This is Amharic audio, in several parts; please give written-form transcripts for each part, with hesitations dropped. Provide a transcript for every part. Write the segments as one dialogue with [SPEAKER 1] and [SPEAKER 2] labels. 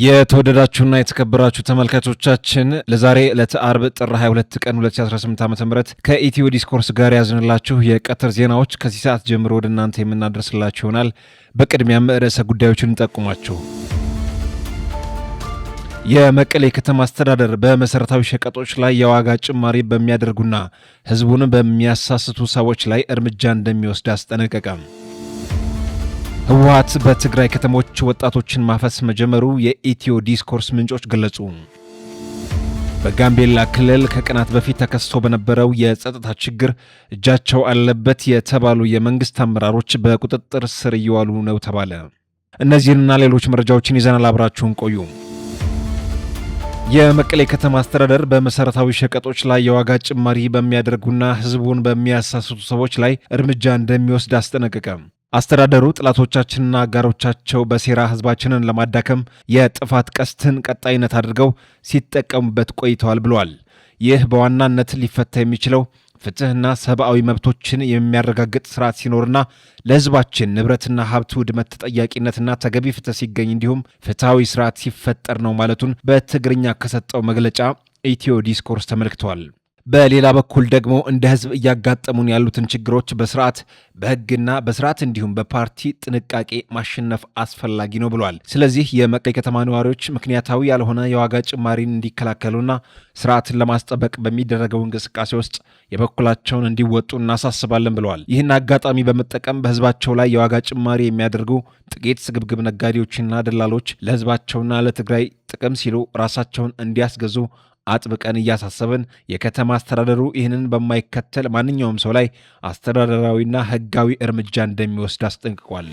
[SPEAKER 1] የተወደዳችሁና የተከበራችሁ ተመልካቾቻችን ለዛሬ ዕለተ አርብ ጥር 22 ቀን 2018 ዓ.ም ከኢትዮ ዲስኮርስ ጋር ያዝንላችሁ የቀትር ዜናዎች ከዚህ ሰዓት ጀምሮ ወደ እናንተ የምናደርስላችሁ ይሆናል። በቅድሚያም ርዕሰ ጉዳዮችን እንጠቁማችሁ። የመቀሌ ከተማ አስተዳደር በመሰረታዊ ሸቀጦች ላይ የዋጋ ጭማሪ በሚያደርጉና ህዝቡን በሚያሳስቱ ሰዎች ላይ እርምጃ እንደሚወስድ አስጠነቀቀ። ህወሓት በትግራይ ከተሞች ወጣቶችን ማፈስ መጀመሩ የኢትዮ ዲስኮርስ ምንጮች ገለጹ። በጋምቤላ ክልል ከቀናት በፊት ተከስቶ በነበረው የጸጥታ ችግር እጃቸው አለበት የተባሉ የመንግስት አመራሮች በቁጥጥር ስር እየዋሉ ነው ተባለ። እነዚህንና ሌሎች መረጃዎችን ይዘናል። አብራችሁን ቆዩ። የመቀሌ ከተማ አስተዳደር በመሰረታዊ ሸቀጦች ላይ የዋጋ ጭማሪ በሚያደርጉና ህዝቡን በሚያሳስቱ ሰዎች ላይ እርምጃ እንደሚወስድ አስጠነቀቀ። አስተዳደሩ ጥላቶቻችንና አጋሮቻቸው በሴራ ህዝባችንን ለማዳከም የጥፋት ቀስትን ቀጣይነት አድርገው ሲጠቀሙበት ቆይተዋል ብለዋል። ይህ በዋናነት ሊፈታ የሚችለው ፍትህና ሰብአዊ መብቶችን የሚያረጋግጥ ስርዓት ሲኖርና ለህዝባችን ንብረትና ሀብት ውድመት ተጠያቂነትና ተገቢ ፍትህ ሲገኝ እንዲሁም ፍትሐዊ ስርዓት ሲፈጠር ነው ማለቱን በትግርኛ ከሰጠው መግለጫ ኢትዮ ዲስኮርስ ተመልክተዋል። በሌላ በኩል ደግሞ እንደ ህዝብ እያጋጠሙን ያሉትን ችግሮች በስርዓት በህግና በስርዓት እንዲሁም በፓርቲ ጥንቃቄ ማሸነፍ አስፈላጊ ነው ብሏል። ስለዚህ የመቀሌ ከተማ ነዋሪዎች ምክንያታዊ ያልሆነ የዋጋ ጭማሪን እንዲከላከሉና ስርዓትን ለማስጠበቅ በሚደረገው እንቅስቃሴ ውስጥ የበኩላቸውን እንዲወጡ እናሳስባለን ብለዋል። ይህን አጋጣሚ በመጠቀም በህዝባቸው ላይ የዋጋ ጭማሪ የሚያደርጉ ጥቂት ስግብግብ ነጋዴዎችና ደላሎች ለህዝባቸውና ለትግራይ ጥቅም ሲሉ ራሳቸውን እንዲያስገዙ አጥብቀን እያሳሰብን የከተማ አስተዳደሩ ይህንን በማይከተል ማንኛውም ሰው ላይ አስተዳደራዊና ህጋዊ እርምጃ እንደሚወስድ አስጠንቅቋል።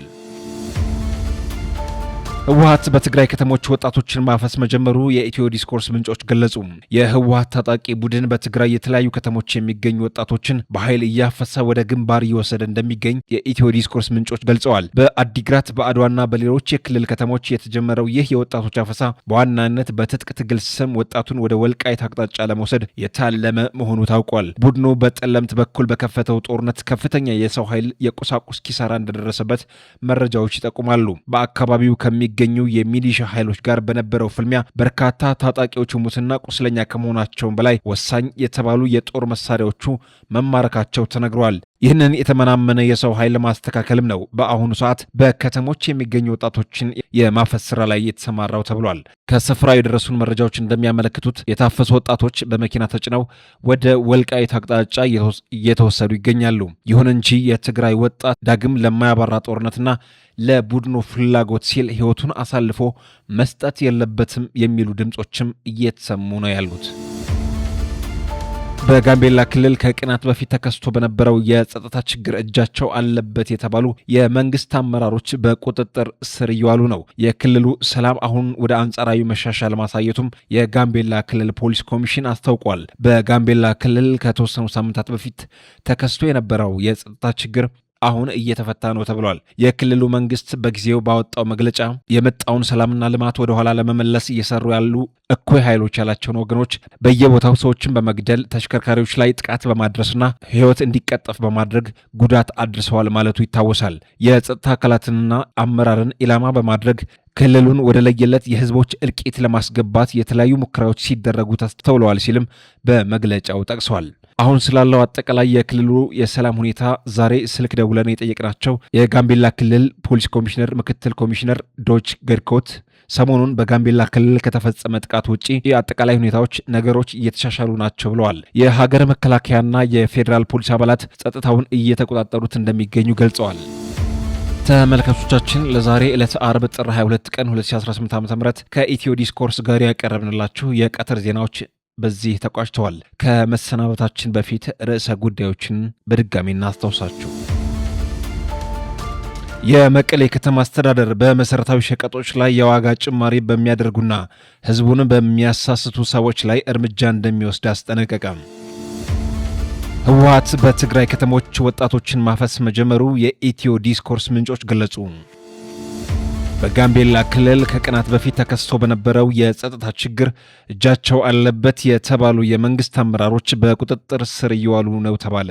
[SPEAKER 1] ህወሓት በትግራይ ከተሞች ወጣቶችን ማፈስ መጀመሩ የኢትዮ ዲስኮርስ ምንጮች ገለጹ። የህወሓት ታጣቂ ቡድን በትግራይ የተለያዩ ከተሞች የሚገኙ ወጣቶችን በኃይል እያፈሰ ወደ ግንባር እየወሰደ እንደሚገኝ የኢትዮ ዲስኮርስ ምንጮች ገልጸዋል። በአዲግራት በአድዋና በሌሎች የክልል ከተሞች የተጀመረው ይህ የወጣቶች አፈሳ በዋናነት በትጥቅ ትግል ስም ወጣቱን ወደ ወልቃይት አቅጣጫ ለመውሰድ የታለመ መሆኑ ታውቋል። ቡድኑ በጠለምት በኩል በከፈተው ጦርነት ከፍተኛ የሰው ኃይል፣ የቁሳቁስ ኪሳራ እንደደረሰበት መረጃዎች ይጠቁማሉ። በአካባቢው ከሚገኙ የሚሊሻ ኃይሎች ጋር በነበረው ፍልሚያ በርካታ ታጣቂዎች ሙትና ቁስለኛ ከመሆናቸውም በላይ ወሳኝ የተባሉ የጦር መሳሪያዎቹ መማረካቸው ተነግሯል። ይህንን የተመናመነ የሰው ኃይል ለማስተካከልም ነው በአሁኑ ሰዓት በከተሞች የሚገኙ ወጣቶችን የማፈስ ስራ ላይ የተሰማራው ተብሏል። ከስፍራው የደረሱን መረጃዎች እንደሚያመለክቱት የታፈሱ ወጣቶች በመኪና ተጭነው ወደ ወልቃይት አቅጣጫ እየተወሰዱ ይገኛሉ። ይሁን እንጂ የትግራይ ወጣት ዳግም ለማያባራ ጦርነትና ለቡድኑ ፍላጎት ሲል ህይወቱን አሳልፎ መስጠት የለበትም የሚሉ ድምጾችም እየተሰሙ ነው ያሉት። በጋምቤላ ክልል ከቀናት በፊት ተከስቶ በነበረው የጸጥታ ችግር እጃቸው አለበት የተባሉ የመንግስት አመራሮች በቁጥጥር ስር እየዋሉ ነው። የክልሉ ሰላም አሁን ወደ አንጻራዊ መሻሻል ማሳየቱም የጋምቤላ ክልል ፖሊስ ኮሚሽን አስታውቋል። በጋምቤላ ክልል ከተወሰኑ ሳምንታት በፊት ተከስቶ የነበረው የጸጥታ ችግር አሁን እየተፈታ ነው ተብሏል። የክልሉ መንግስት በጊዜው ባወጣው መግለጫ የመጣውን ሰላምና ልማት ወደ ኋላ ለመመለስ እየሰሩ ያሉ እኩይ ኃይሎች ያላቸውን ወገኖች በየቦታው ሰዎችን በመግደል ተሽከርካሪዎች ላይ ጥቃት በማድረስና ህይወት እንዲቀጠፍ በማድረግ ጉዳት አድርሰዋል ማለቱ ይታወሳል። የጸጥታ አካላትንና አመራርን ኢላማ በማድረግ ክልሉን ወደ ለየለት የህዝቦች እልቂት ለማስገባት የተለያዩ ሙከራዎች ሲደረጉ ተስተውለዋል ሲልም በመግለጫው ጠቅሷል። አሁን ስላለው አጠቃላይ የክልሉ የሰላም ሁኔታ ዛሬ ስልክ ደውለን የጠየቅናቸው የጋምቤላ ክልል ፖሊስ ኮሚሽነር ምክትል ኮሚሽነር ዶች ገድኮት ሰሞኑን በጋምቤላ ክልል ከተፈጸመ ጥቃት ውጪ የአጠቃላይ ሁኔታዎች ነገሮች እየተሻሻሉ ናቸው ብለዋል። የሀገር መከላከያና የፌዴራል ፖሊስ አባላት ጸጥታውን እየተቆጣጠሩት እንደሚገኙ ገልጸዋል። ተመልካቾቻችን ለዛሬ ዕለተ አርብ ጥር 22 ቀን 2018 ዓ.ም ከኢትዮ ዲስኮርስ ጋር ያቀረብንላችሁ የቀትር ዜናዎች በዚህ ተቋጭተዋል። ከመሰናበታችን በፊት ርዕሰ ጉዳዮችን በድጋሚ እናስታውሳችሁ። የመቀሌ ከተማ አስተዳደር በመሰረታዊ ሸቀጦች ላይ የዋጋ ጭማሪ በሚያደርጉና ህዝቡን በሚያሳስቱ ሰዎች ላይ እርምጃ እንደሚወስድ አስጠነቀቀ። ህወሓት በትግራይ ከተሞች ወጣቶችን ማፈስ መጀመሩ የኢትዮ ዲስኮርስ ምንጮች ገለጹ። በጋምቤላ ክልል ከቀናት በፊት ተከስቶ በነበረው የጸጥታ ችግር እጃቸው አለበት የተባሉ የመንግስት አመራሮች በቁጥጥር ስር እየዋሉ ነው ተባለ።